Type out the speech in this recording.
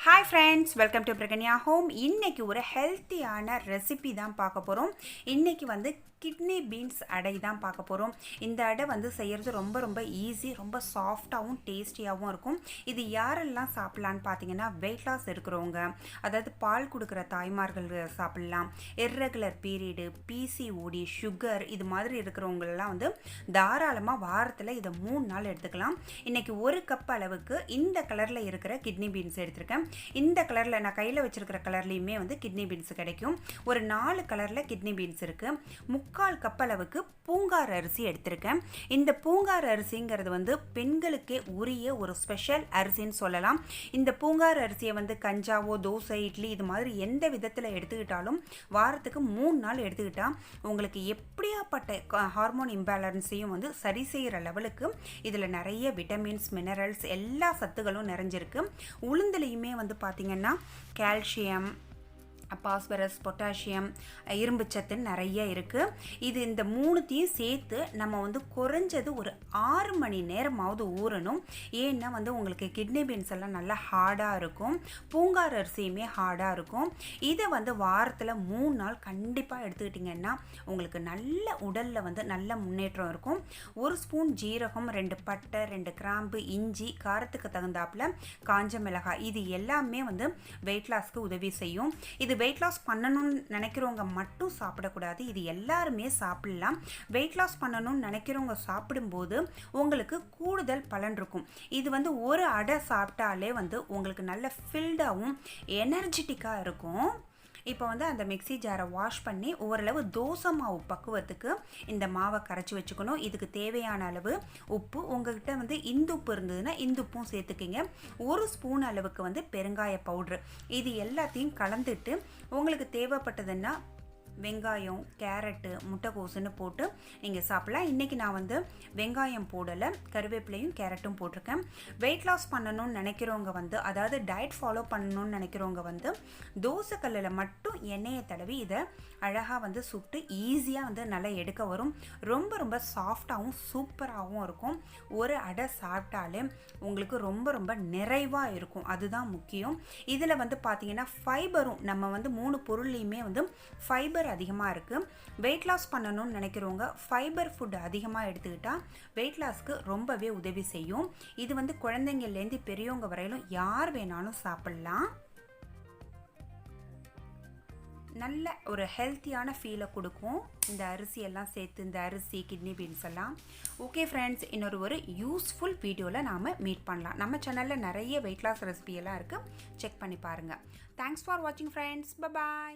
Hi friends, welcome to Brigania Home. இன்னைக்கு ஒரு ஹெல்த்தியான ரெசிபி தான் பார்க்க போறோம். இன்னைக்கு வந்து கிட்னி பீன்ஸ் அடை தான் பார்க்க போறோம். இந்த அடை வந்து செய்யறது ரொம்ப ஈஸி, ரொம்ப சாஃப்ட்டாவும் டேஸ்டியாவும் இருக்கும். இது யாரெல்லாம் சாப்பிடலாம்னு பார்த்தீங்கன்னா வெயிட் லாஸ் இருக்கிறவங்க, அதாவது பால் கொடுக்குற தாய்மார்கள் சாப்பிடலாம். இர்ரெகுலர் பீரியடு, பிசிஓடி, சுகர் இது மாதிரி இருக்கிறவங்களெல்லாம் வந்து தாராளமாக வாரத்தில் இதை 3 நாள் எடுத்துக்கலாம். இன்னைக்கு 1 கப் அளவுக்கு இந்த கலரில் இருக்கிற கிட்னி பீன்ஸ் எடுத்திருக்கேன். இந்த கலரில் நான் கையில் வச்சிருக்கிற கலர்லேயுமே வந்து கிட்னி பீன்ஸ் கிடைக்கும். ஒரு 4 கலரில் கிட்னி பீன்ஸ் இருக்குது. 3/4 கப் அளவுக்கு பூங்கார் அரிசி எடுத்திருக்கேன். இந்த பூங்கார் அரிசிங்கிறது வந்து பெண்களுக்கே உரிய ஒரு ஸ்பெஷல் அரிசின்னு சொல்லலாம். இந்த பூங்கார் அரிசியை வந்து கஞ்சாவோ, தோசை, இட்லி இது மாதிரி எந்த விதத்தில் எடுத்துக்கிட்டாலும் வாரத்துக்கு 3 நாள் எடுத்துக்கிட்டா உங்களுக்கு எப்படியாப்பட்ட ஹார்மோன் இம்பேலன்ஸையும் வந்து சரி செய்கிற லெவலுக்கு இதில் நிறைய விட்டமின்ஸ், மினரல்ஸ் எல்லா சத்துக்களும் நிறைஞ்சிருக்கு. உளுந்துலையுமே வந்து பார்த்திங்கன்னா கால்சியம், பாஸ்பரஸ், பொட்டாசியம், இரும்பு சத்துன்னு நிறைய இருக்குது. இது இந்த 3த்தையும் சேர்த்து நம்ம வந்து குறைஞ்சது ஒரு 6 மணி நேரமாவது ஊறணும். ஏன்னா வந்து உங்களுக்கு கிட்னி பீன்ஸ் எல்லாம் நல்லா ஹார்டாக இருக்கும், பூங்கார் அரிசியுமே ஹார்டாக இருக்கும். இதை வந்து வாரத்தில் 3 நாள் கண்டிப்பாக எடுத்துக்கிட்டிங்கன்னா உங்களுக்கு நல்ல உடலில் வந்து நல்ல முன்னேற்றம் இருக்கும். 1 ஸ்பூன் ஜீரகம், 2 பட்டை, 2 கிராம்பு, இஞ்சி, காரத்துக்கு தகுந்தாப்புல காஞ்ச மிளகாய், இது எல்லாமே வந்து வெயிட் லாஸ்க்கு உதவி செய்யும். இது வெயிட் லாஸ் பண்ணணும்னு நினைக்கிறவங்க மட்டும் சாப்பிடக்கூடாது, இது எல்லாருமே சாப்பிடலாம். வெயிட் லாஸ் பண்ணணும்னு நினைக்கிறவங்க சாப்பிடும்போது உங்களுக்கு கூடுதல் பலன் இருக்கும். இது வந்து ஒரு அடை சாப்பிட்டாலே வந்து உங்களுக்கு நல்ல ஃபில்டாகவும் எனர்ஜெட்டிக்காக இருக்கும். இப்போ வந்து அந்த மிக்ஸி ஜாரை வாஷ் பண்ணி ஓரளவு தோசை மாவு பக்குவத்துக்கு இந்த மாவை கரைச்சி வச்சுக்கணும். இதுக்கு தேவையான அளவு உப்பு, உங்கள்கிட்ட வந்து இந்துப்பு இருந்ததுன்னா இந்துப்பும் சேர்த்துக்கிங்க. 1 ஸ்பூன் அளவுக்கு வந்து பெருங்காய பவுட்ரு, இது எல்லாத்தையும் கலந்துட்டு உங்களுக்கு தேவைப்பட்டதுன்னா வெங்காயம், கேரட்டு, முட்டைக்கோசுன்னு போட்டு நீங்கள் சாப்பிடலாம். இன்றைக்கி நான் வந்து வெங்காயம் போடலை, கருவேப்பிலையும் கேரட்டும் போட்டிருக்கேன். வெயிட் லாஸ் பண்ணணும்னு நினைக்கிறவங்க வந்து, அதாவது டயட் ஃபாலோ பண்ணணும்னு நினைக்கிறவங்க வந்து தோசைக்கல்லில் மட்டும் எண்ணெயை தடவி இதை அழகாக வந்து சுட்டு ஈஸியாக வந்து நல்லா எடுக்க வரும். ரொம்ப சாஃப்டாகவும் சூப்பராகவும் இருக்கும். ஒரு அடை சாப்பிட்டாலே உங்களுக்கு ரொம்ப நிறைவாக இருக்கும், அதுதான் முக்கியம். இதில் வந்து பார்த்திங்கன்னா ஃபைபரும், நம்ம வந்து 3 பொருள்லையுமே வந்து ஃபைபர் அதிகமாக இருக்குது. வெயிட் லாஸ் பண்ணணும்னு நினைக்கிறவங்க ஃபைபர் ஃபுட் அதிகமாக எடுத்துக்கிட்டால் வெயிட் லாஸ்க்கு ரொம்பவே உதவி செய்யும். இது வந்து குழந்தைங்கள்லேருந்து பெரியவங்க வரையிலும் யார் வேணாலும் சாப்பிட்லாம். நல்ல ஒரு ஹெல்த்தியான ஃபீலை கொடுக்கும் இந்த அரிசியெல்லாம் சேர்த்து, இந்த அரிசி, கிட்னி பீன்ஸ் எல்லாம். ஓகே ஃப்ரெண்ட்ஸ், ஒரு யூஸ்ஃபுல் வீடியோவில் நாம் மீட் பண்ணலாம். நம்ம சேனலில் நிறைய வெயிட் லாஸ் ரெசிபி எல்லாம் இருக்குது, செக் பண்ணி பாருங்கள். தேங்க்ஸ் ஃபார் வாட்சிங் ஃப்ரெண்ட்ஸ். பை.